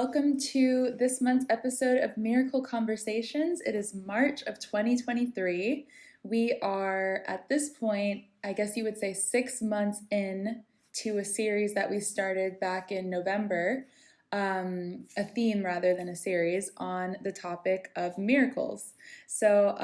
Welcome to this month's episode of Miracle Conversations. It is March of 2023. We are at this point, I guess you would say, 6 months in to a series that we started back in November, a theme rather than a series on the topic of miracles. So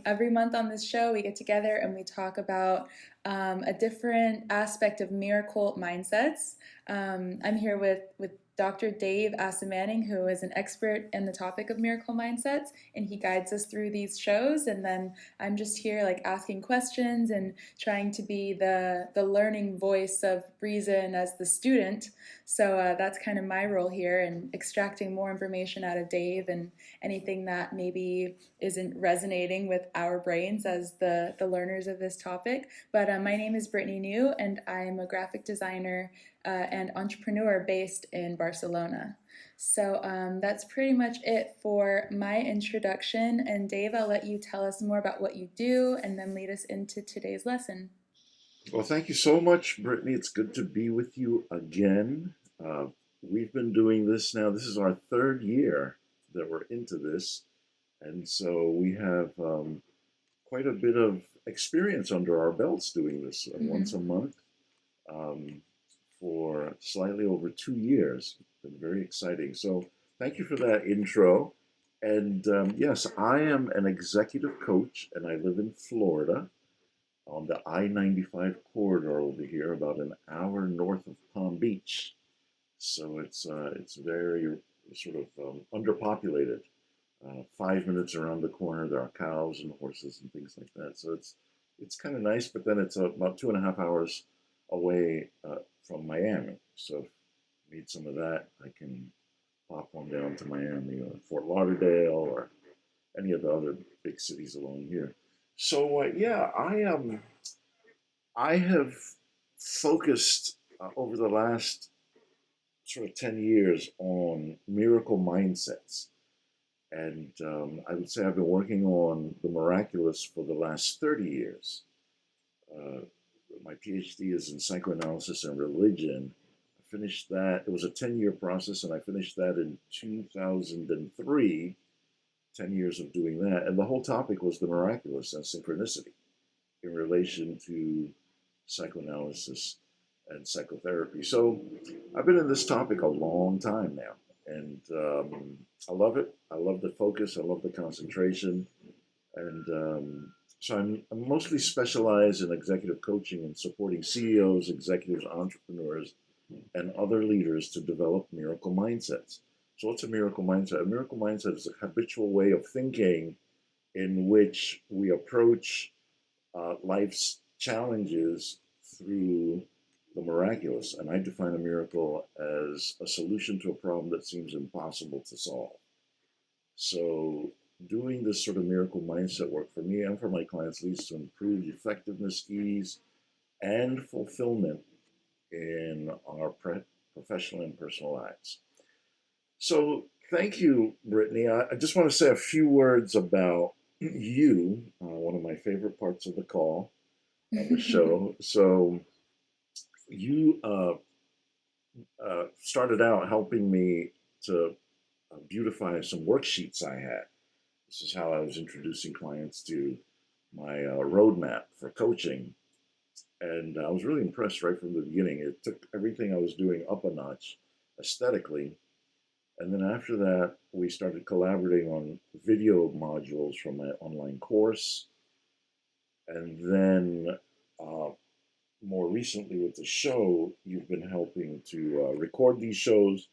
every month on this show, we get together and we talk about a different aspect of miracle mindsets. I'm here with Dr. Dave Asomaning, who is an expert in the topic of miracle mindsets, and he guides us through these shows. And then I'm just here like asking questions and trying to be the learning voice of reason as the student. So that's kind of my role here, and extracting more information out of Dave and anything that maybe isn't resonating with our brains as the learners of this topic. But my name is Brittany New, and I'm a graphic designer and entrepreneur based in Barcelona. So that's pretty much it for my introduction. And Dave, I'll let you tell us more about what you do and then lead us into today's lesson. Well, thank you so much, Brittany. It's good to be with you again. We've been doing this now. This is our third year that we're into this. And so we have quite a bit of experience under our belts doing this once a month for slightly over 2 years. It's been very exciting. So thank you for that intro. And yes, I am an executive coach and I live in Florida on the I-95 corridor over here, about an hour north of Palm Beach. So it's very sort of underpopulated. 5 minutes around the corner, there are cows and horses and things like that. So it's kind of nice, but then it's about 2.5 hours away from Miami. So if you need some of that, I can pop one down to Miami or Fort Lauderdale or any of the other big cities along here. So yeah, I have focused over the last sort of 10 years on miracle mindsets. And I would say I've been working on the miraculous for the last 30 years. My Ph.D. is in psychoanalysis and religion. I finished that. It was a 10-year process, and I finished that in 2003, 10 years of doing that. And the whole topic was the miraculous and synchronicity in relation to psychoanalysis and psychotherapy. So I've been in this topic a long time now, and I love it. I love the focus. I love the concentration. And so I'm mostly specialized in executive coaching and supporting CEOs, executives, entrepreneurs, and other leaders to develop miracle mindsets. So what's a miracle mindset? A miracle mindset is a habitual way of thinking in which we approach life's challenges through the miraculous. And I define a miracle as a solution to a problem that seems impossible to solve. So doing this sort of miracle mindset work for me and for my clients leads to improved effectiveness, ease, and fulfillment in our professional and personal lives. So thank you, Brittany. I just want to say a few words about you, one of my favorite parts of the call, of the show. So you started out helping me to beautify some worksheets I had. This is how I was introducing clients to my roadmap for coaching. And I was really impressed right from the beginning. It took everything I was doing up a notch aesthetically. And then after that, we started collaborating on video modules from my online course. And then more recently with the show, you've been helping to record these shows,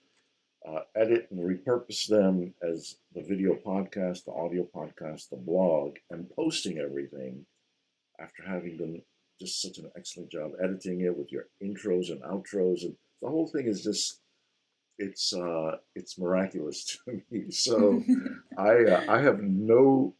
edit and repurpose them as the video podcast, the audio podcast, the blog, and posting everything after having done just such an excellent job editing it with your intros and outros. And the whole thing is just, it's miraculous to me. So I have no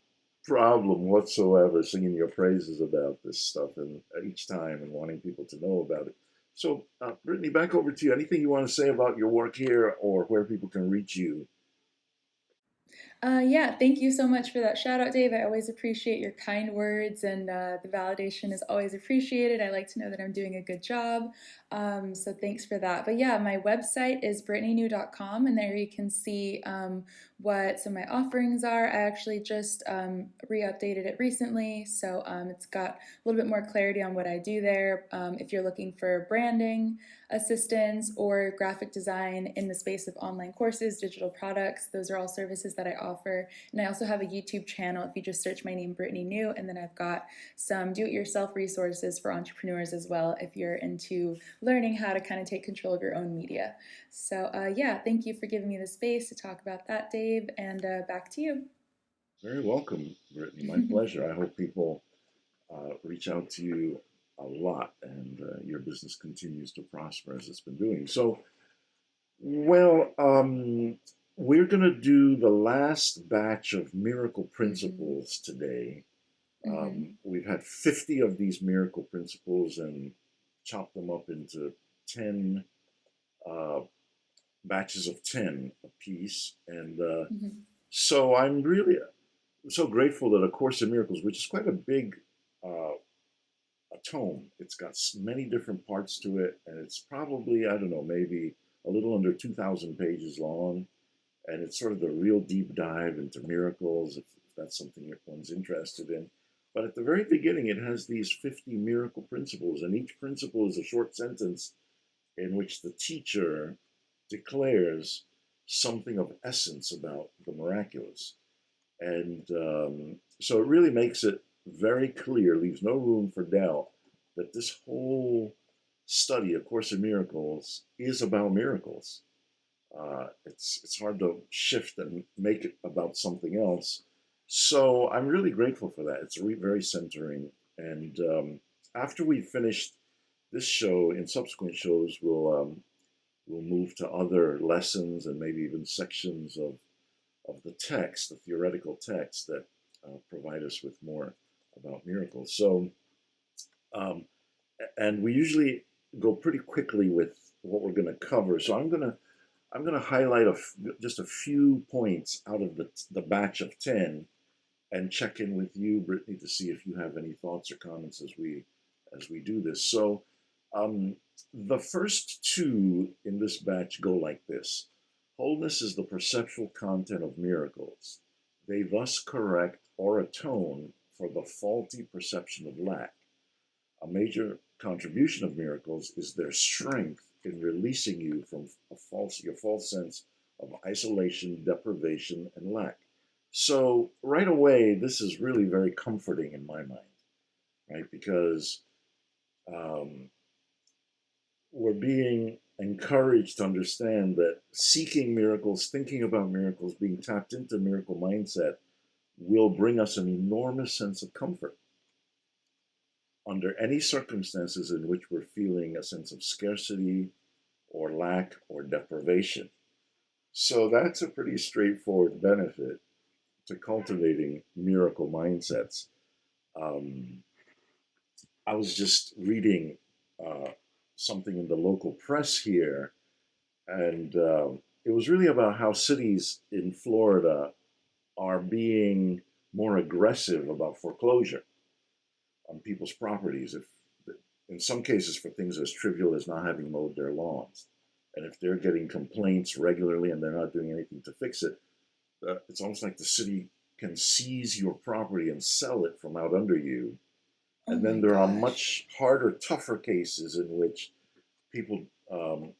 problem whatsoever singing your praises about this stuff and each time and wanting people to know about it. So Brittany, back over to you. Anything you want to say about your work here or where people can reach you? Yeah, thank you so much for that shout out, Dave. I always appreciate your kind words, and the validation is always appreciated. I like to know that I'm doing a good job. So thanks for that. But yeah, my website is brittanynew.com, and there you can see what some of my offerings are. I actually just re updated it recently, so it's got a little bit more clarity on what I do there. If you're looking for branding assistance or graphic design in the space of online courses, digital products, those are all services that I offer. And I also have a YouTube channel if you just search my name, Brittany New, and then I've got some do-it-yourself resources for entrepreneurs as well if you're into learning how to kind of take control of your own media. So yeah, thank you for giving me the space to talk about that, Dave, and back to you. Very welcome, Brittany. My pleasure. I hope people reach out to you a lot and your business continues to prosper as it's been doing. So, well, we're going to do the last batch of miracle Mm-hmm. principles today. Mm-hmm. We've had 50 of these miracle principles and chopped them up into 10 uh, batches of 10 a piece. And Mm-hmm. so I'm really so grateful that A Course in Miracles, which is quite a big uh, a tome. It's got many different parts to it, and it's probably, I don't know, maybe a little under 2,000 pages long. And it's sort of the real deep dive into miracles, if that's something that one's interested in. But at the very beginning, it has these 50 miracle principles, and each principle is a short sentence in which the teacher declares something of essence about the miraculous. And so it really makes it very clear, leaves no room for doubt, that this whole study, A Course in Miracles, is about miracles. It's hard to shift and make it about something else. So I'm really grateful for that. It's very centering. And after we finished this show, in subsequent shows, we'll move to other lessons and maybe even sections of the text, the theoretical text that provide us with more about miracles. So, um, and we usually go pretty quickly with what we're going to cover. So I'm going to highlight just a few points out of the batch of 10 and check in with you, Brittany, to see if you have any thoughts or comments as we do this. So um, the first two in this batch go like this. Wholeness is the perceptual content of miracles. They thus correct or atone for the faulty perception of lack. A major contribution of miracles is their strength in releasing you from your false sense of isolation, deprivation, and lack. So right away, this is really very comforting in my mind, right? Because um, we're being encouraged to understand that seeking miracles, thinking about miracles, being tapped into miracle mindset will bring us an enormous sense of comfort under any circumstances in which we're feeling a sense of scarcity or lack or deprivation. So that's a pretty straightforward benefit to cultivating miracle mindsets. Um, I was just reading uh, something in the local press here, and it was really about how cities in Florida are being more aggressive about foreclosure on people's properties. If in some cases for things as trivial as not having mowed their lawns, and if they're getting complaints regularly and they're not doing anything to fix it, it's almost like the city can seize your property and sell it from out under you. Oh And my then there are gosh. much harder, tougher cases in which people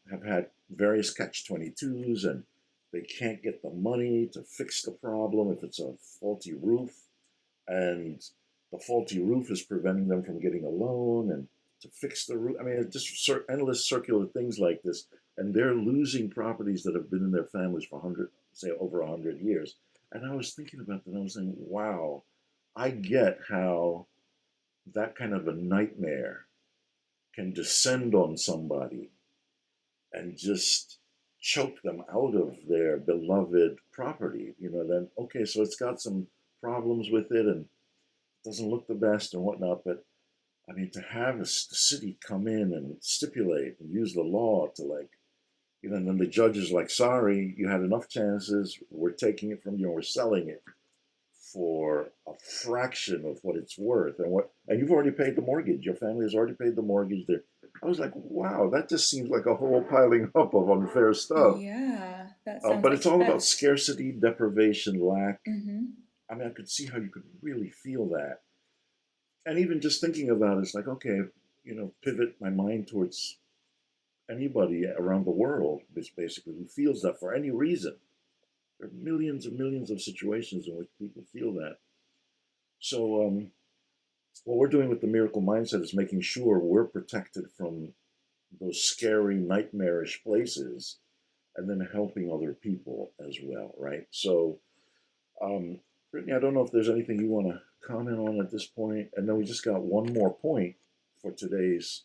have had various catch 22s and they can't get the money to fix the problem if it's a faulty roof. And the faulty roof is preventing them from getting a loan and to fix the roof. I mean, it's just endless circular things like this. And they're losing properties that have been in their families for 100, say, over 100 years. And I was thinking about that. And I was saying, wow, I get how that kind of a nightmare can descend on somebody and just choke them out of their beloved property. Then, okay, so it's got some problems with it and it doesn't look the best and whatnot, but I mean, to have the city come in and stipulate and use the law to like And then the judge is like, sorry, you had enough chances. We're taking it from you and we're selling it for a fraction of what it's worth. And you've already paid the mortgage. Your family has already paid the mortgage. There, I was like, wow, that just seems like a whole piling up of unfair stuff. Yeah, that sounds But like it's all about theft. scarcity, deprivation, lack. Mm-hmm. I mean, I could see how you could really feel that. And even just thinking about it, it's like, okay, pivot my mind towards anybody around the world, basically, who feels that for any reason. There are millions and millions of situations in which people feel that. So, what we're doing with the miracle mindset is making sure we're protected from those scary, nightmarish places, and then helping other people as well, right? So, um, Brittany, I don't know if there's anything you want to comment on at this point, and then we just got one more point for today's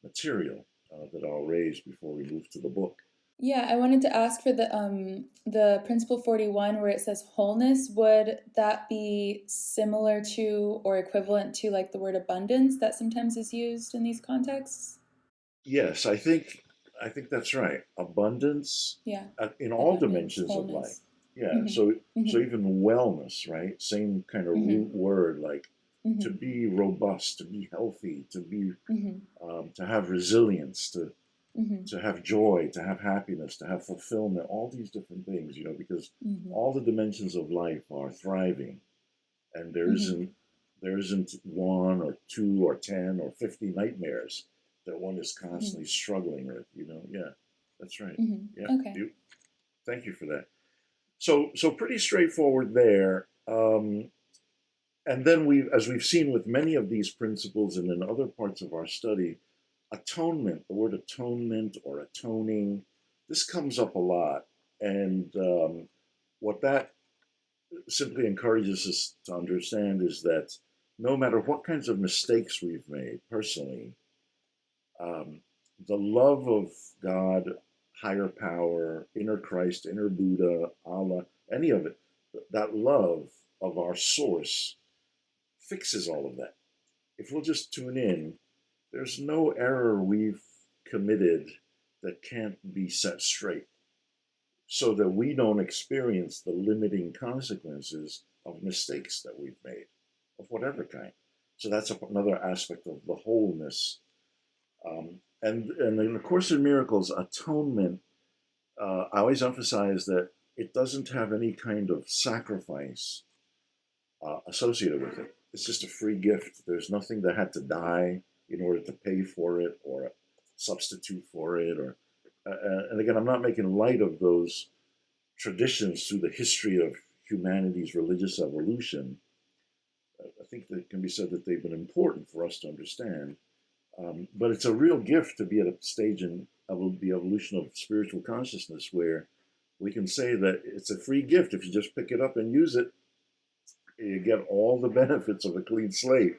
material that I'll raise before we move to the book. Yeah, I wanted to ask for the principle 41 where it says wholeness, would that be similar to or equivalent to like the word abundance that sometimes is used in these contexts? Yes, I think that's right. Abundance Yeah, in all abundance, dimensions of life. wholeness. Yeah. Mm-hmm. So Mm-hmm. even wellness, right? Same kind of Mm-hmm. root word, like to Mm-hmm. be robust, to be healthy, Mm-hmm. to have resilience, Mm-hmm. to have joy, to have happiness, to have fulfillment. All these different things, because Mm-hmm. all the dimensions of life are thriving, and Mm-hmm. there isn't one or two or 10 or 50 nightmares that one is Mm-hmm. constantly struggling with. Yeah, that's right. Yeah, Mm-hmm. Okay. thank you for that. So pretty straightforward there. And then as we've seen with many of these principles and in other parts of our study, atonement, the word atonement or atoning, this comes up a lot. And what that simply encourages us to understand is that no matter what kinds of mistakes we've made personally, um, the love of God, higher power, inner Christ, inner Buddha, Allah, any of it, that love of our source fixes all of that. If we'll just tune in, there's no error we've committed that can't be set straight so that we don't experience the limiting consequences of mistakes that we've made, of whatever kind. So that's another aspect of the wholeness. And in the Course in Miracles, atonement, I always emphasize that it doesn't have any kind of sacrifice associated with it. It's just a free gift. There's nothing that had to die in order to pay for it or substitute for it. And again, I'm not making light of those traditions through the history of humanity's religious evolution. I think that it can be said that they've been important for us to understand. But it's a real gift to be at a stage in the evolution of spiritual consciousness where we can say that it's a free gift. If you just pick it up and use it, you get all the benefits of a clean slate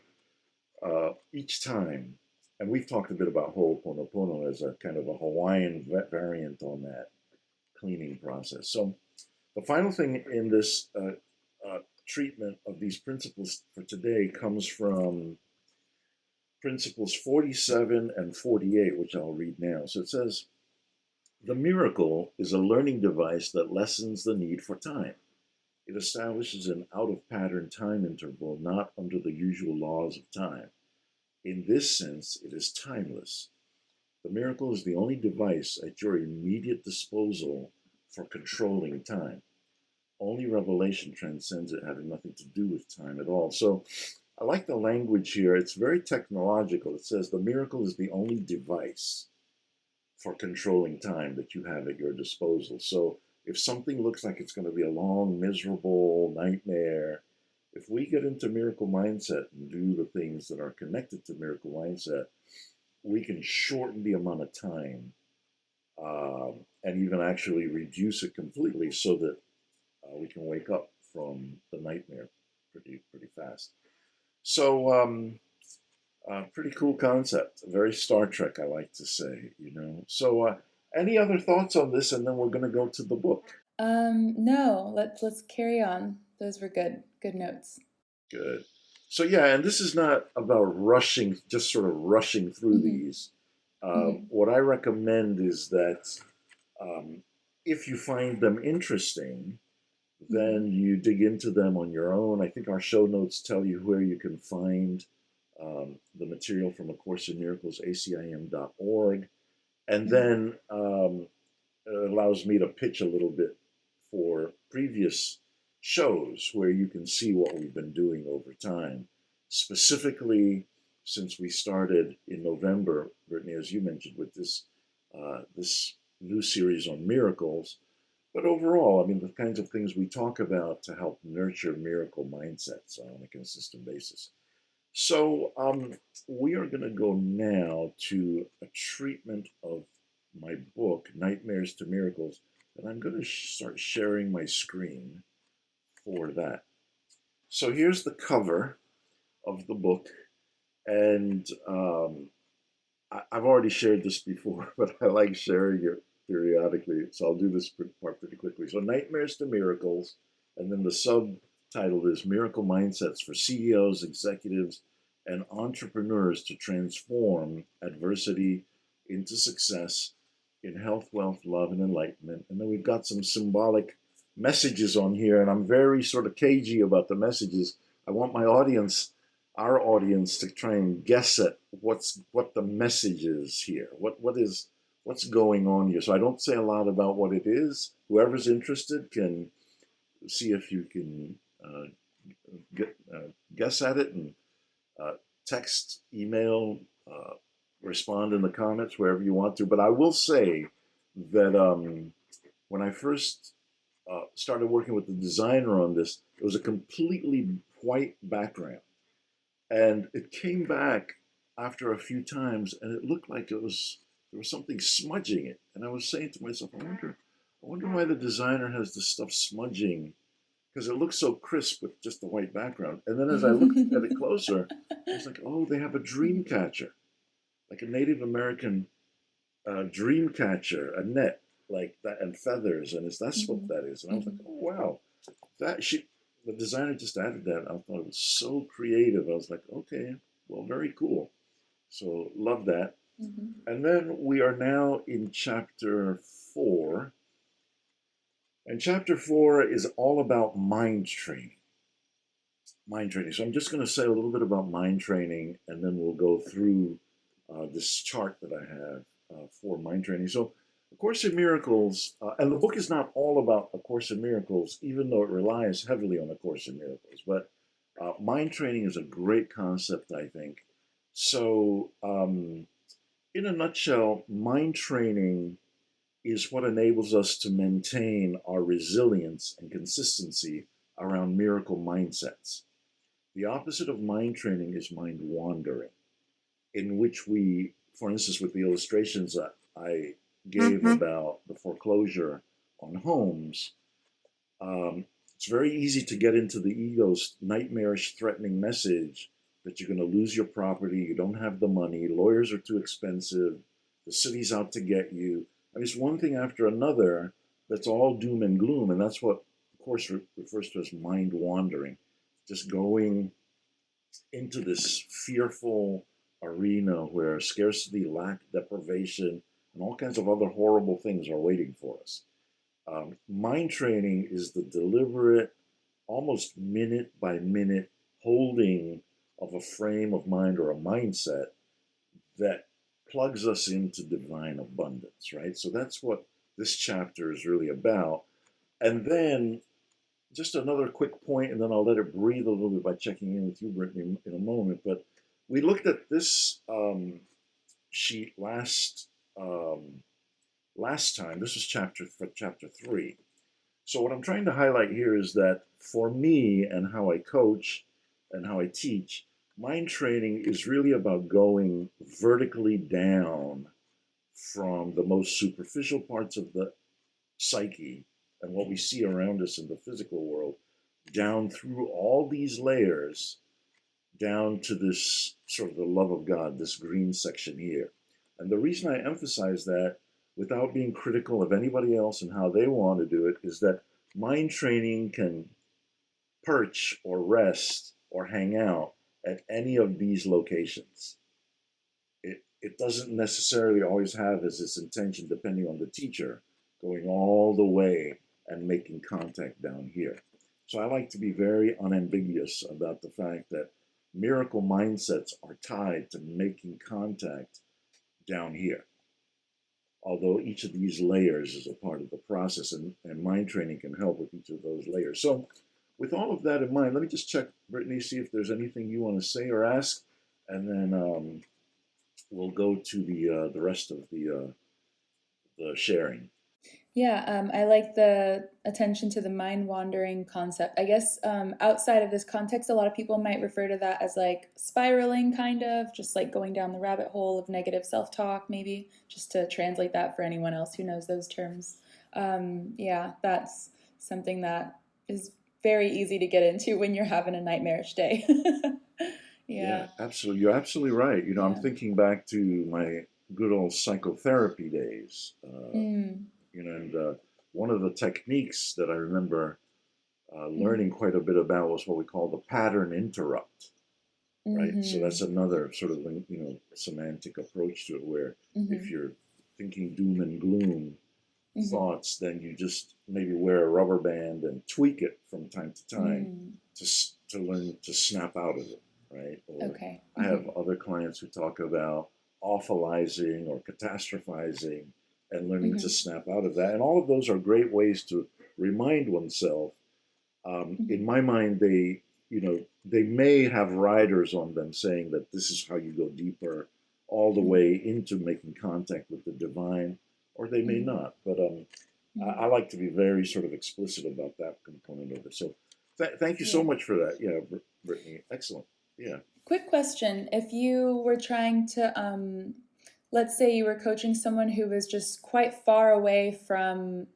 each time. And we've talked a bit about Ho'oponopono as a kind of a Hawaiian variant on that cleaning process. So the final thing in this treatment of these principles for today comes from principles 47 and 48, which I'll read now. So it says, the miracle is a learning device that lessens the need for time. It establishes an out of pattern time interval not under the usual laws of time. In this sense, it is timeless. The miracle is the only device at your immediate disposal for controlling time. Only revelation transcends it, having nothing to do with time at all. So I like the language here. It's very technological. It says the miracle is the only device for controlling time that you have at your disposal. So if something looks like it's going to be a long, miserable nightmare, if we get into miracle mindset and do the things that are connected to miracle mindset, we can shorten the amount of time and even actually reduce it completely so that we can wake up from the nightmare pretty fast. So pretty cool concept. Very Star Trek, I like to say. So any other thoughts on this? And then we're going to go to the book. No, let's carry on. Those were good. Good notes. Good. So yeah, and this is not about rushing, just sort of rushing through Mm-hmm. these. Mm-hmm. What I recommend is that If you find them interesting, Mm-hmm. then you dig into them on your own. I think our show notes tell you where you can find the material from A Course in Miracles, acim.org. And then it allows me to pitch a little bit for previous shows where you can see what we've been doing over time. Specifically, since we started in November, Brittany, as you mentioned, with this new series on miracles, but overall, I mean, the kinds of things we talk about to help nurture miracle mindsets on a consistent basis. So, we are going to go now to a treatment of my book, Nightmares to Miracles, and I'm going to start sharing my screen for that. So, here's the cover of the book, and I've already shared this before, but I like sharing it periodically, so I'll do this part pretty quickly. So, Nightmares to Miracles, and then the subtitle is Miracle Mindsets for CEOs, Executives, and Entrepreneurs to Transform Adversity into Success in Health, Wealth, Love, and Enlightenment. And then we've got some symbolic messages on here, and I'm very sort of cagey about the messages. I want my audience, our audience, to try and guess at what the message is here. What's going on here. So I don't say a lot about what it is. Whoever's interested can see if you can get, guess at it, and uh, text, email, uh, respond in the comments wherever you want to. But I will say that when I first started working with the designer on this, it was a completely white background, and it came back after a few times, and it looked like there was something smudging it. And I was saying to myself, I wonder why the designer has this stuff smudging, because it looks so crisp with just the white background. And then as I looked at it closer, I was like, oh, they have a dream catcher, like a Native American dream catcher, a net like that, and feathers, and that's what that is. And I was like, oh wow, that she, the designer just added that. I thought it was so creative. I was like, okay, well, very cool. So love that. And then we are now in chapter 4, and chapter 4 is all about mind training. Mind training. So I'm just going to say a little bit about mind training, and then we'll go through this chart that I have for mind training. So, A Course in Miracles, and the book is not all about A Course in Miracles, even though it relies heavily on A Course in Miracles. But mind training is a great concept, I think. So, in a nutshell, mind training is what enables us to maintain our resilience and consistency around miracle mindsets. The opposite of mind training is mind wandering, in which we, for instance, with the illustrations that I gave about the foreclosure on homes, it's very easy to get into the ego's nightmarish, threatening message that you're going to lose your property, you don't have the money, lawyers are too expensive, the city's out to get you. I mean, it's one thing after another that's all doom and gloom, and that's what, of course, refers to as mind wandering, just going into this fearful arena where scarcity, lack, deprivation, and all kinds of other horrible things are waiting for us. Mind training is the deliberate, almost minute by minute holding of a frame of mind or a mindset that plugs us into divine abundance, right? So that's what this chapter is really about. And then just another quick point, and then I'll let it breathe a little bit by checking in with you, Brittany, in a moment. But we looked at this sheet last time. This was chapter 3. So what I'm trying to highlight here is that for me and how I coach and how I teach, mind training is really about going vertically down from the most superficial parts of the psyche and what we see around us in the physical world, down through all these layers, down to this sort of the love of God, this green section here. And the reason I emphasize that without being critical of anybody else and how they want to do it is that mind training can perch or rest or hang out at any of these locations. It doesn't necessarily always have as its intention, depending on the teacher, going all the way and making contact down here. So I like to be very unambiguous about the fact that miracle mindsets are tied to making contact down here. Although each of these layers is a part of the process, and mind training can help with each of those layers. So, with all of that in mind, let me just check, Brittany, see if there's anything you want to say or ask, and then we'll go to the rest of the sharing. Yeah, I like the attention to the mind wandering concept. I guess outside of this context, a lot of people might refer to that as like spiraling, kind of, just like going down the rabbit hole of negative self talk, maybe, just to translate that for anyone else who knows those terms. Yeah, that's something that is very easy to get into when you're having a nightmarish day. Yeah, Yeah, absolutely. You're absolutely right. I'm yeah. thinking back to my good old psychotherapy days. Mm, And one of the techniques that I remember mm-hmm, learning quite a bit about was what we call the pattern interrupt, right? So that's mm-hmm, another sort of semantic approach to it, where mm-hmm, if you're thinking doom and gloom mm-hmm, thoughts, then you just maybe wear a rubber band and tweak it from time to time mm. to learn to snap out of it, right? Or Okay. I have Mm-hmm, other clients who talk about awfulizing or catastrophizing and learning to mm-hmm, snap out of that. And all of those are great ways to remind oneself. In mm-hmm, my mind, they may have riders on them saying that this is how you go deeper all the mm-hmm, way into making contact with the divine, or they may mm-hmm, not. But I mm-hmm. like to be very sort of explicit about that component of it. So thank you so Yeah. much for that. Yeah, Brittany, excellent. Yeah. Quick question. If you were trying to, let's say you were coaching someone who was just quite far away from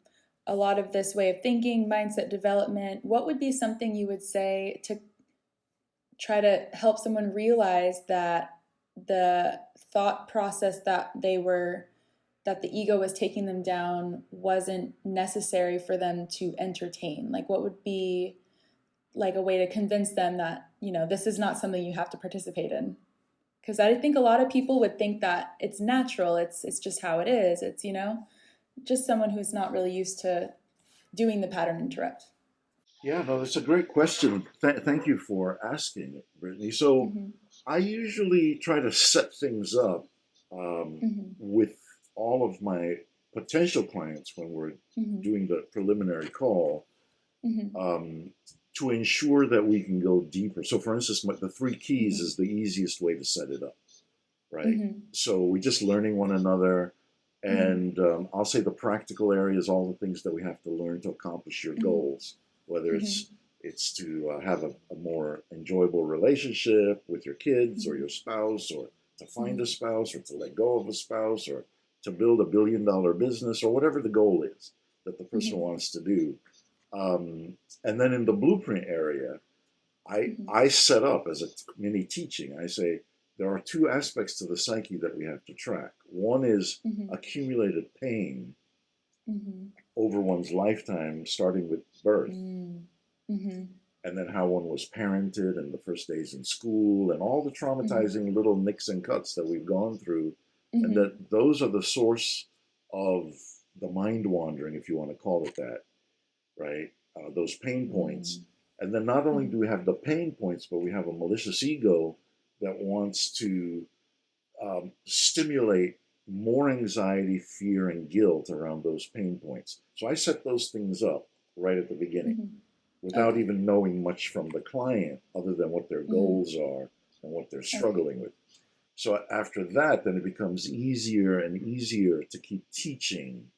a lot of this way of thinking, mindset development, what would be something you would say to try to help someone realize that the thought process that the ego was taking them down wasn't necessary for them to entertain? Like, what would be like a way to convince them that, this is not something you have to participate in? Because I think a lot of people would think that it's natural, it's just how it is. It's, just someone who's not really used to doing the pattern interrupt. Yeah, no, that's a great question. Thank you for asking it, Brittany. So Mm-hmm. I usually try to set things up Mm-hmm. with all of my potential clients when we're Mm-hmm. doing the preliminary call, Mm-hmm. um, to ensure that we can go deeper. So, for instance, the three keys Mm-hmm. is the easiest way to set it up, right? Mm-hmm. So we're just learning one another. Mm-hmm. And I'll say the practical areas, all the things that we have to learn to accomplish your Mm-hmm. goals, whether Mm-hmm. it's to have a more enjoyable relationship with your kids or Mm-hmm. your spouse, or to find a Mm-hmm. spouse, or to let go of a spouse, or to build $1 billion business, or whatever the goal is that the person Mm-hmm. wants to do. And then in the blueprint area, Mm-hmm. I set up as a mini teaching. I say there are two aspects to the psyche that we have to track. One is Mm-hmm. accumulated pain Mm-hmm. over one's lifetime, starting with birth, Mm-hmm. and then how one was parented, and the first days in school, and all the Mm-hmm. traumatizing little nicks and cuts that we've gone through, and Mm-hmm. that those are the source of the mind wandering, if you want to call it that, right? Those pain points. And then not only Mm-hmm. do we have the pain points, but we have a malicious ego that wants to stimulate more anxiety, fear, and guilt around those pain points. So I set those things up right at the beginning Mm-hmm. without Okay. even knowing much from the client other than what their Mm-hmm. goals are and what they're Okay. struggling with. So after that, then it becomes easier and easier to keep teaching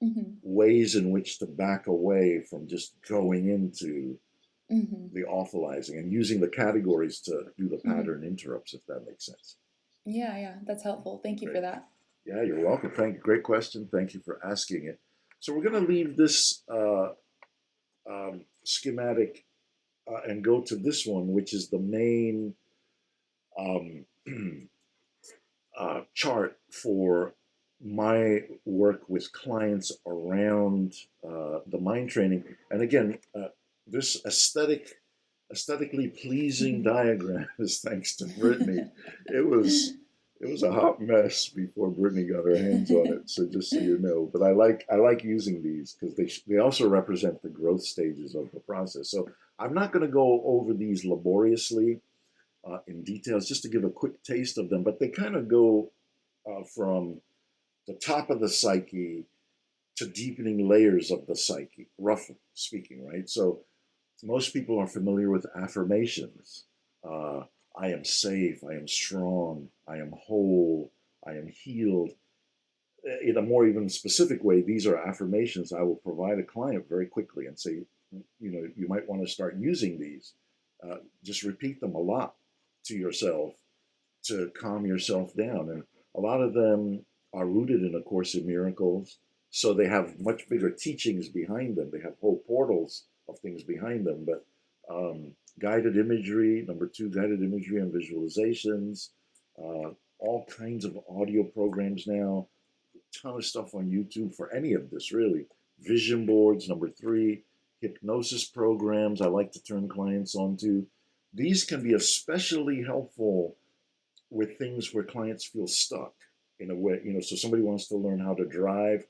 Mm-hmm. ways in which to back away from just going into Mm-hmm. the awfulizing and using the categories to do the Mm-hmm. pattern interrupts, if that makes sense. Yeah, yeah, that's helpful. Thank you for Great. that. Yeah, you're welcome. Great question. Thank you for asking it. So we're going to leave this schematic and go to this one, which is the main um, chart for my work with clients around the mind training. And again, this aesthetically pleasing diagram is thanks to Brittany. It was it was a hot mess before Brittany got her hands on it. So just so you know, but I like using these because they also represent the growth stages of the process. So I'm not going to go over these laboriously in details, just to give a quick taste of them. But they kind of go from the top of the psyche to deepening layers of the psyche, roughly speaking, right? So most people are familiar with affirmations. Uh, I am safe, I am strong, I am whole, I am healed. In a more even specific way, these are affirmations I will provide a client very quickly and say, you might want to start using these. Just repeat them a lot to yourself to calm yourself down. And a lot of them are rooted in A Course in Miracles. So they have much bigger teachings behind them. They have whole portals of things behind them. But guided imagery, number two, guided imagery and visualizations, all kinds of audio programs now, a ton of stuff on YouTube for any of this, really. Vision boards, number three, hypnosis programs I like to turn clients onto. These can be especially helpful with things where clients feel stuck in a way, so somebody wants to learn how to drive,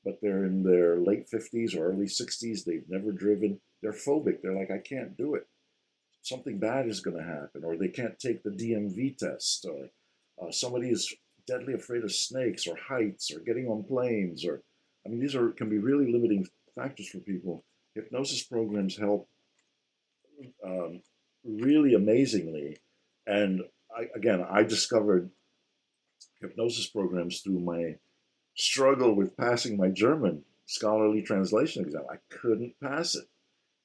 but they're in their late 50s or early 60s, they've never driven, they're phobic, they're like, I can't do it. Something bad is going to happen, or they can't take the DMV test, or somebody is deadly afraid of snakes or heights or getting on planes, or, I mean, these can be really limiting factors for people. Hypnosis programs help um, really amazingly. And I discovered hypnosis programs through my struggle with passing my German scholarly translation exam. I couldn't pass it.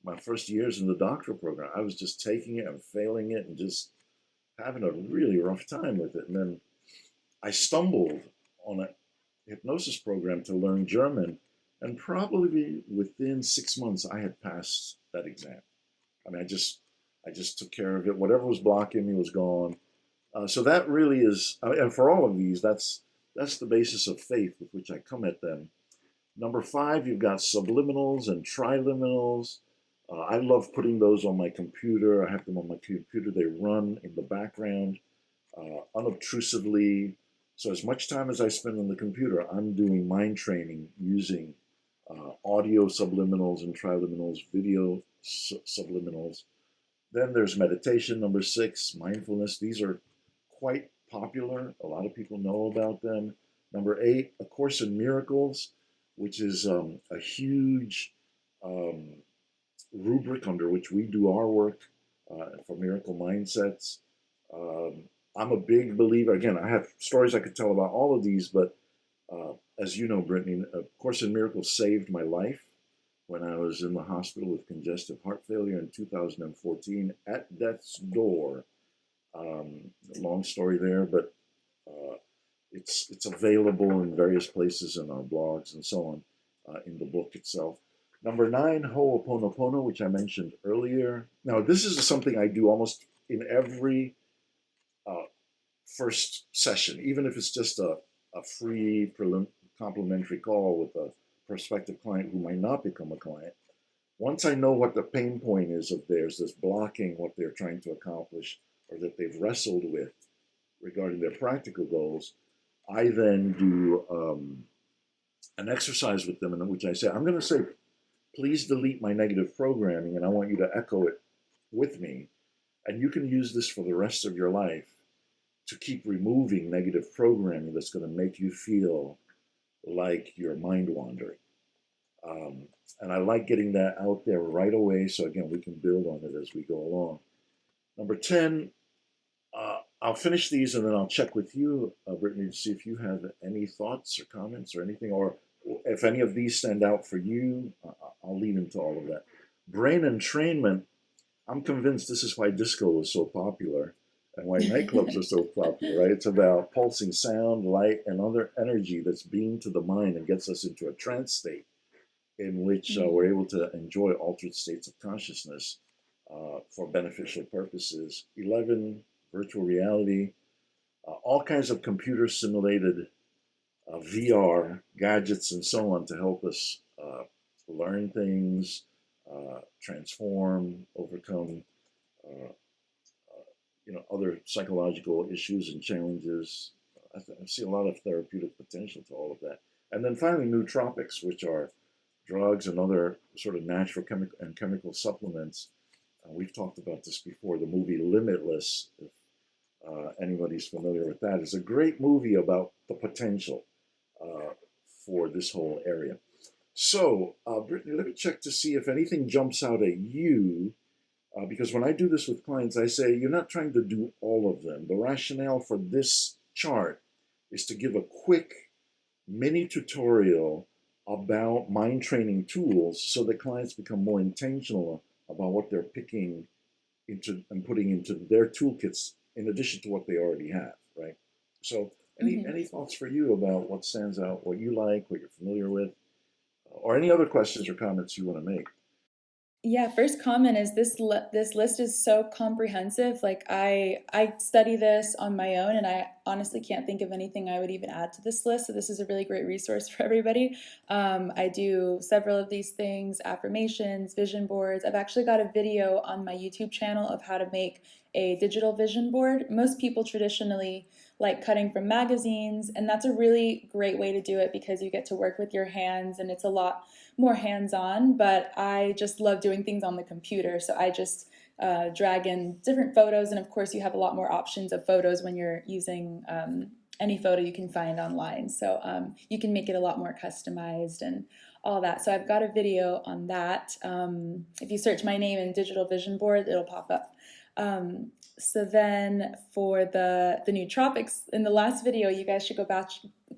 My first years in the doctoral program, I was just taking it and failing it and just having a really rough time with it. And then I stumbled on a hypnosis program to learn German, and probably within 6 months, I had passed that exam. I mean, I just took care of it. Whatever was blocking me was gone. So that really is, and for all of these, that's the basis of faith with which I come at them. Number five, you've got subliminals and triliminals. I love putting those on my computer. I have them on my computer. They run in the background unobtrusively. So as much time as I spend on the computer, I'm doing mind training using audio subliminals and triliminals, video subliminals. Then there's meditation, number six, mindfulness. These are quite popular. A lot of people know about them. Number eight, A Course in Miracles, which is a huge um, rubric under which we do our work for miracle mindsets. Um, I'm a big believer. Again, I have stories I could tell about all of these, but as you know, Brittany, A Course in Miracles saved my life when I was in the hospital with congestive heart failure in 2014 at death's door. Long story there, but uh, it's available in various places in our blogs and so on in the book itself. Number nine, Ho'oponopono, which I mentioned earlier. Now, this is something I do almost in every uh, first session, even if it's just a free complimentary call with a prospective client who might not become a client. Once I know what the pain point is of theirs that's blocking what they're trying to accomplish or that they've wrestled with regarding their practical goals, I then do an exercise with them in which I say, I'm going to say, please delete my negative programming, and I want you to echo it with me. And you can use this for the rest of your life to keep removing negative programming that's going to make you feel like you're mind wandering. Um, and I like getting that out there right away. So again, we can build on it as we go along. Number 10, I'll finish these and then I'll check with you, Brittany, to see if you have any thoughts or comments or anything, or if any of these stand out for you. I'll lead into all of that. Brain entrainment, I'm convinced this is why disco is so popular and why nightclubs are so popular, right? It's about pulsing sound, light, and other energy that's beamed to the mind and gets us into a trance state in which we're able to enjoy altered states of consciousness for beneficial purposes. 11, virtual reality, all kinds of computer simulated VR gadgets and so on to help us learn things, transform, overcome other psychological issues and challenges. I see a lot of therapeutic potential to all of that. And then finally, nootropics, which are drugs and other sort of natural chemical supplements. We've talked about this before. The movie Limitless, if anybody's familiar with that, is a great movie about the potential uh, for this whole area. So, Brittany, let me check to see if anything jumps out at you. Because when I do this with clients, I say, you're not trying to do all of them. The rationale for this chart is to give a quick mini tutorial about mind training tools so that clients become more intentional about what they're picking into and putting into their toolkits in addition to what they already have, right? So, Hmm. any thoughts for you about what stands out, what you like, what you're familiar with, or any other questions or comments you want to make? Yeah, first comment is this list is so comprehensive. Like I study this on my own, and I honestly can't think of anything I would even add to this list. So this is a really great resource for everybody. I do several of these things: affirmations, vision boards. I've actually got a video on my YouTube channel of how to make a digital vision board. Most people traditionally like cutting from magazines, and that's a really great way to do it because you get to work with your hands, and it's a lot more hands-on, but I just love doing things on the computer. So I just drag in different photos, and of course, you have a lot more options of photos when you're using any photo you can find online. So you can make it a lot more customized and all that. So I've got a video on that. If you search my name in digital vision board, it'll pop up. Um, so then for the nootropics, in the last video, you guys should go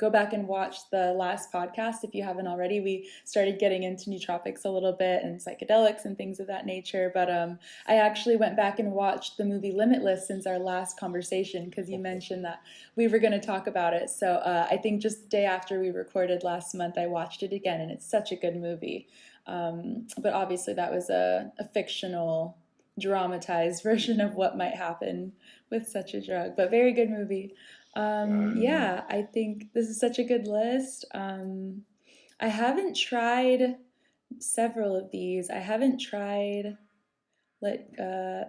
back and watch the last podcast if you haven't already. We started getting into nootropics a little bit and psychedelics and things of that nature. But I actually went back and watched the movie Limitless since our last conversation because you Okay. mentioned that we were going to talk about it. So I think just the day after we recorded last month, I watched it again, and it's such a good movie. But obviously, that was a fictional, dramatized version of what might happen with such a drug, but very good movie. Uh, Yeah, I think this is such a good list. I haven't tried several of these. I haven't tried like the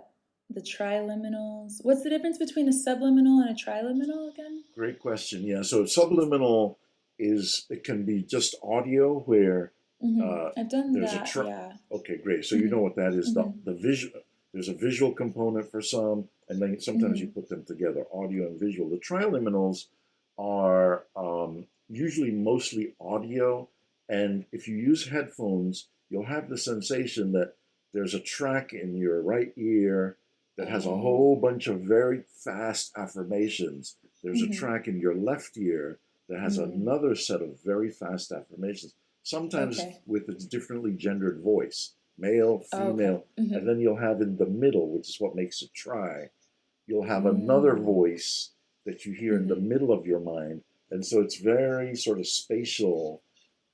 triliminals. What's the difference between a subliminal and a triliminal again? Great question. Yeah. So subliminal is it can be just audio where uh, I've done there's a that, yeah. okay, great. So you know Hmm. what that is. Hmm. The visual. There's a visual component for some, and then sometimes you Hmm. put them together, audio and visual. The triliminals are usually mostly audio, and if you use headphones, you'll have the sensation that there's a track in your right ear that has a Oh. whole bunch of very fast affirmations. There's a Hmm. track in your left ear that has Hmm. another set of very fast affirmations, sometimes Okay. with a differently gendered voice, male, Oh, okay. female, and then you'll have in the middle, which is what makes it try, you'll have another Mm. voice that you hear in the Hmm. middle of your mind. And so it's very sort of spatial,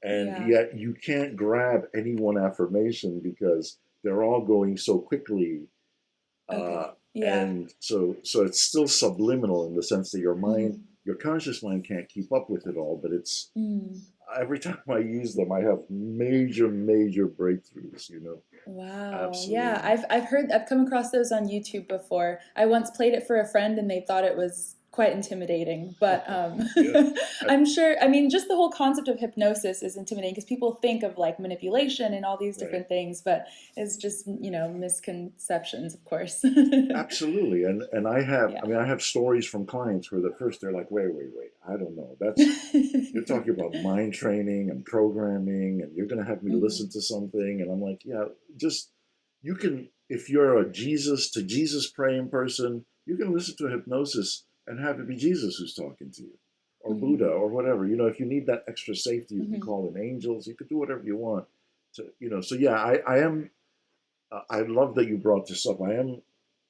and Yeah. yet you can't grab any one affirmation because they're all going so quickly, Okay. Yeah. and so it's still subliminal in the sense that your mind, Hmm. your conscious mind can't keep up with it all. But it's Mm. every time I use them, I have major breakthroughs. You know, Wow. Yeah, absolutely. I've come across those on YouTube before. I once played it for a friend and they thought it was quite intimidating, but Yeah, I, I'm sure, I mean, just the whole concept of hypnosis is intimidating because people think of like manipulation and all these right. different things, but it's just, misconceptions, of course. Absolutely, and I have, I Yeah. mean, I have stories from clients where at first they're like, wait, I don't know. That's you're talking about mind training and programming, and you're going to have me listen Hmm. to something, and I'm like, yeah, just you can, if you're a Jesus to Jesus praying person, you can listen to a hypnosis and have it be Jesus who's talking to you, or Buddha, Hmm. or whatever. You know, if you need that extra safety, you can Hmm. call in angels. You could do whatever you want to, you know. So yeah, I am. I love that you brought this up. I am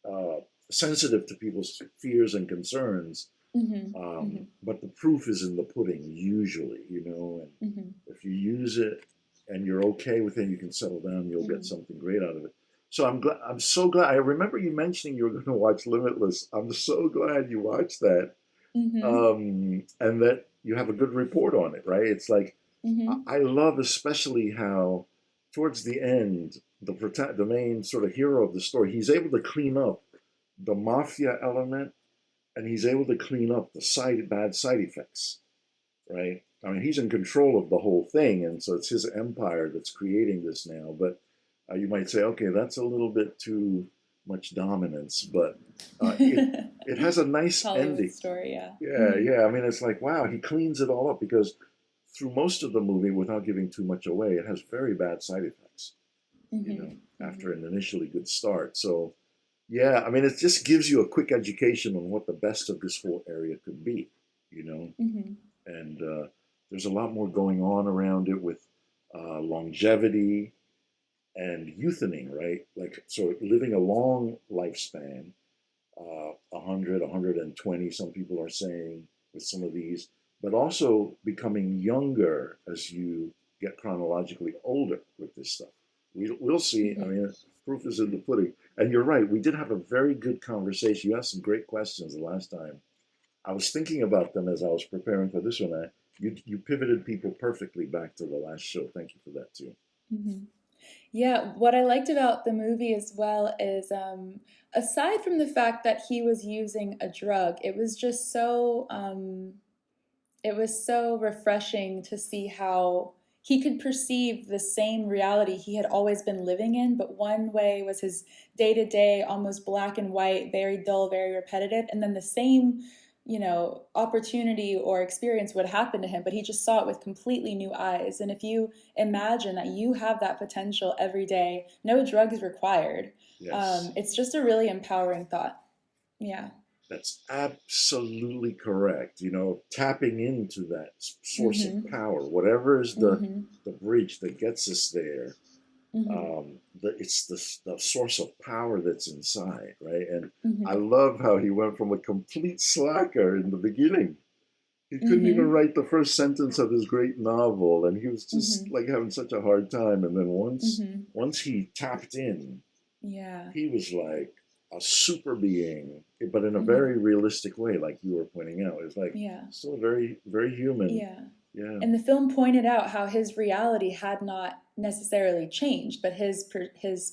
uh, sensitive to people's fears and concerns, Hmm. Hmm. but the proof is in the pudding, usually, you know. And Hmm. if you use it and you're okay with it, you can settle down. You'll get Hmm. something great out of it. So I'm glad. I'm so glad. I remember you mentioning you were going to watch Limitless. I'm so glad you watched that, Hmm. and that you have a good report on it. Right? It's like Hmm. I love especially how towards the end, the main sort of hero of the story, he's able to clean up the mafia element, and he's able to clean up the bad side effects, right? I mean, he's in control of the whole thing, and so it's his empire that's creating this now. But you might say, okay, that's a little bit too much dominance, but it has a nice Hollywood ending. story, yeah. Yeah, Hmm. yeah. I mean, it's like wow, he cleans it all up because through most of the movie, without giving too much away, it has very bad side effects. You Hmm. know, Hmm. after an initially good start. So yeah, I mean, it just gives you a quick education on what the best of this whole area could be. You know, Hmm. and there's a lot more going on around it with longevity and youthening, right? Like, so living a long lifespan, 100, 120, some people are saying with some of these, but also becoming younger as you get chronologically older with this stuff. We'll see. I Hmm. mean, proof is in the pudding. And you're right, we did have a very good conversation. You asked some great questions the last time. I was thinking about them as I was preparing for this one. You pivoted people perfectly back to the last show. Thank you for that too. Hmm. Yeah, what I liked about the movie as well is, aside from the fact that he was using a drug, it was so refreshing to see how he could perceive the same reality he had always been living in, but one way was his day to day, almost black and white, very dull, very repetitive, and then the same, opportunity or experience would happen to him, but he just saw it with completely new eyes. And if you imagine that you have that potential every day, no drug is required, Yes. it's just a really empowering thought. Yeah. That's absolutely correct. You know, tapping into that source of Mm-hmm. power, whatever is Mm-hmm. the bridge that gets us there. Mm-hmm. It's the source of power that's inside, right? And I Mm-hmm. love how he went from a complete slacker in the beginning. He couldn't even Mm-hmm. write the first sentence of his great novel, and he was just Mm-hmm. like having such a hard time. And then Mm-hmm. once he tapped in, Yeah. he was like a super being, but in a Mm-hmm. very realistic way, like you were pointing out. It's like Yeah. still very, very human. Yeah. Yeah, And the film pointed out how his reality had not necessarily changed, but his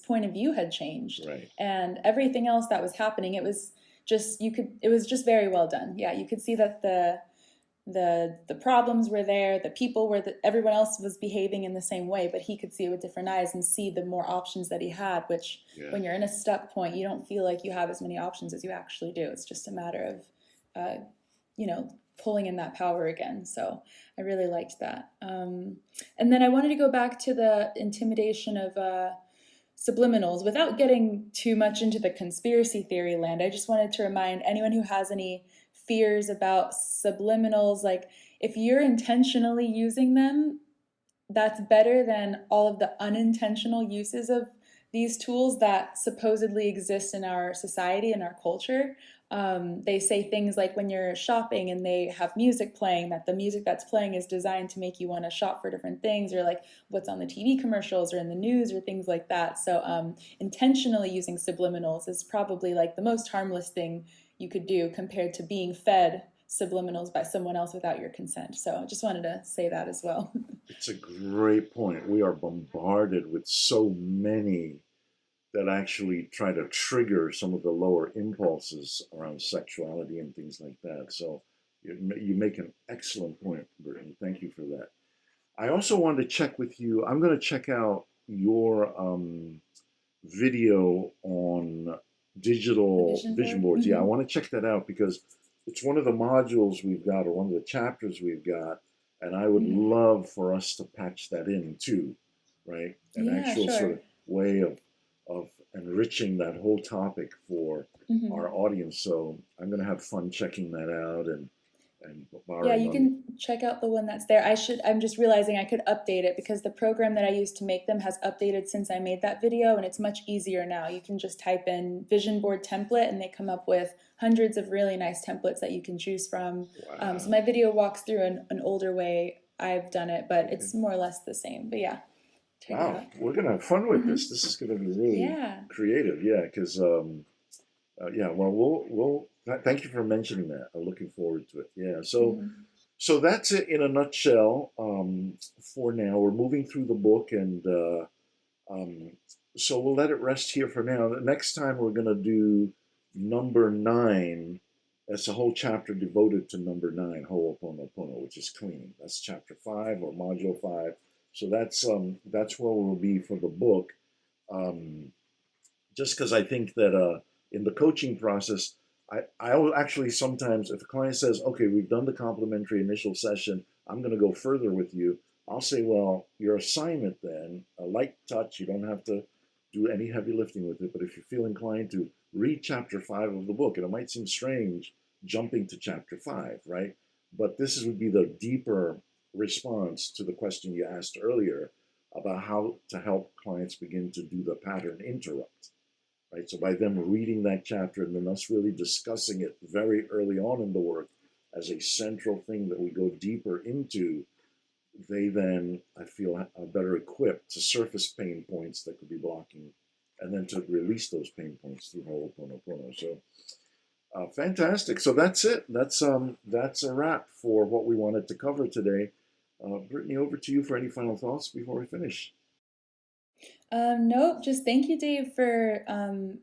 point of view had changed, right. and everything else that was happening. It was just very well done. Yeah, you could see that the problems were there, the people were, everyone else was behaving in the same way, but he could see it with different eyes and see the more options that he had. Which, Yeah, when you're in a stuck point, you don't feel like you have as many options as you actually do. It's just a matter of, uh, pulling in that power again. So I really liked that. And then I wanted to go back to the intimidation of subliminals without getting too much into the conspiracy theory land. I just wanted to remind anyone who has any fears about subliminals, like, if you're intentionally using them, that's better than all of the unintentional uses of these tools that supposedly exist in our society and our culture. They say things like, when you're shopping and they have music playing, that the music that's playing is designed to make you want to shop for different things, or like what's on the TV commercials or in the news or things like that. So, intentionally using subliminals is probably like the most harmless thing you could do compared to being fed subliminals by someone else without your consent. So I just wanted to say that as well. it's a great point. We are bombarded with so many that actually try to trigger some of the lower impulses around sexuality and things like that. So you make an excellent point, Brittany. Thank you for that. I also wanted to check with you. I'm going to check out your video on The digital vision vision board. boards. Yeah, I Mm-hmm. want to check that out because it's one of the modules we've got or one of the chapters we've got, and I would Mm-hmm. love for us to patch that in too, right? An Yeah, actual sort sure. of way of enriching that whole topic for Mm-hmm. our audience. So I'm going to have fun checking that out and Yeah, borrowing you on. can check out the one that's there. I'm just realizing I could update it because the program that I used to make them has updated since I made that video, and it's much easier now. You can just type in vision board template and they come up with hundreds of really nice templates that you can choose from. So Wow. my video walks through an older way I've done it, but Okay. it's more or less the same. But yeah, check it Wow. out. We're going to have fun with Mm-hmm. this. This is going to be really Yeah. creative. Yeah, because yeah, well, thank you for mentioning that. I'm looking forward to it. Yeah, Mm-hmm. so that's it in a nutshell. For now, we're moving through the book, and um, so we'll let it rest here for now. The next time we're gonna do number 9, It's a whole chapter devoted to number 9, Ho'oponopono, which is cleaning. That's chapter 5 or module 5. So that's where we'll be for the book. Um, just because I think that in the coaching process, I will actually sometimes, if a client says, okay, we've done the complimentary initial session, I'm going to go further with you, I'll say, well, your assignment then, a light touch, you don't have to do any heavy lifting with it, but if you feel inclined to read chapter 5 of the book, and it might seem strange jumping to chapter 5, right? But would be the deeper response to the question you asked earlier about how to help clients begin to do the pattern interrupt, right? So by them reading that chapter and then us really discussing it very early on in the work as a central thing that we go deeper into, they then, I feel, are better equipped to surface pain points that could be blocking and then to release those pain points through Ho'oponopono. So fantastic. So that's it. That's a wrap for what we wanted to cover today. Brittany, over to you for any final thoughts before we finish. Nope, just thank you, Dave, for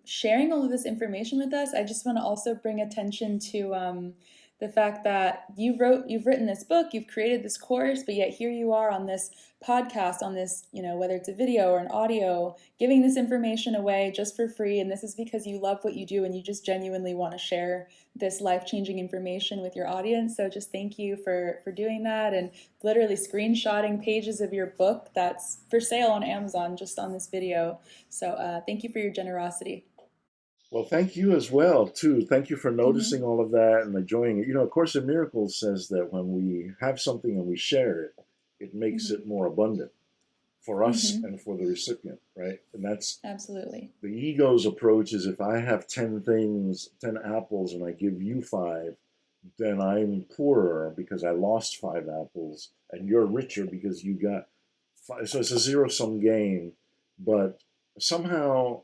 sharing all of this information with us. I just want to also bring attention to the fact that you've written this book, you've created this course, but yet here you are on this podcast, on this, whether it's a video or an audio, giving this information away just for free. And this is because you love what you do and you just genuinely want to share this life-changing information with your audience. So just thank you for doing that, and literally screenshotting pages of your book that's for sale on Amazon just on this video. So thank you for your generosity. Well, thank you as well, too. Thank you for noticing Mm-hmm. all of that and enjoying it. A Course in Miracles says that when we have something and we share it, it makes Mm-hmm. it more abundant for us Mm-hmm. and for the recipient, right? And that's Absolutely. the ego's approach is if I have 10 things, 10 apples, and I give you 5, then I'm poorer because I lost 5 apples, and you're richer because you got 5. So it's a zero sum game, but somehow,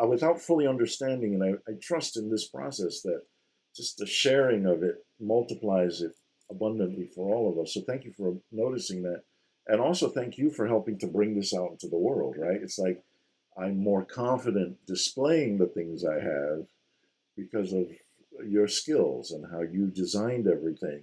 without fully understanding, and I trust in this process that just the sharing of it multiplies it abundantly for all of us. So thank you for noticing that. And also thank you for helping to bring this out into the world, right? It's like I'm more confident displaying the things I have because of your skills and how you designed everything.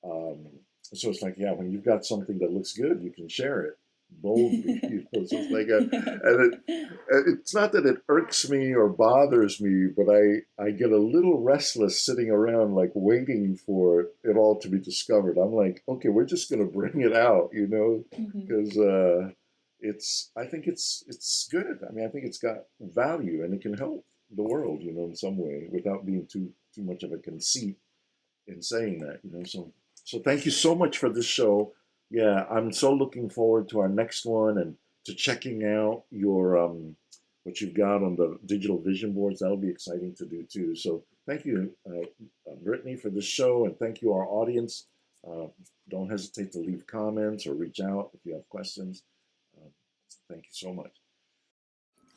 Um, so it's like, yeah, when you've got something that looks good, you can share it boldly. So it's like, and it's not that it irks me or bothers me, but I get a little restless sitting around, like waiting for it all to be discovered. I'm like, okay, we're just going to bring it out, Mm-hmm. because I think it's good. I mean, I think it's got value and it can help the world, in some way without being too much of a conceit in saying that, So thank you so much for this show. Yeah, I'm so looking forward to our next one and to checking out your what you've got on the digital vision boards. That'll be exciting to do too. So thank you, Brittany, for this show, and thank you our audience. Uh, don't hesitate to leave comments or reach out if you have questions. Uh, Thank you so much.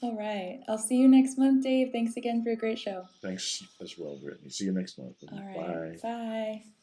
All right. I'll see you next month, Dave. Thanks again for a great show. Thanks as well, Brittany. See you next month. All right. Bye. Bye.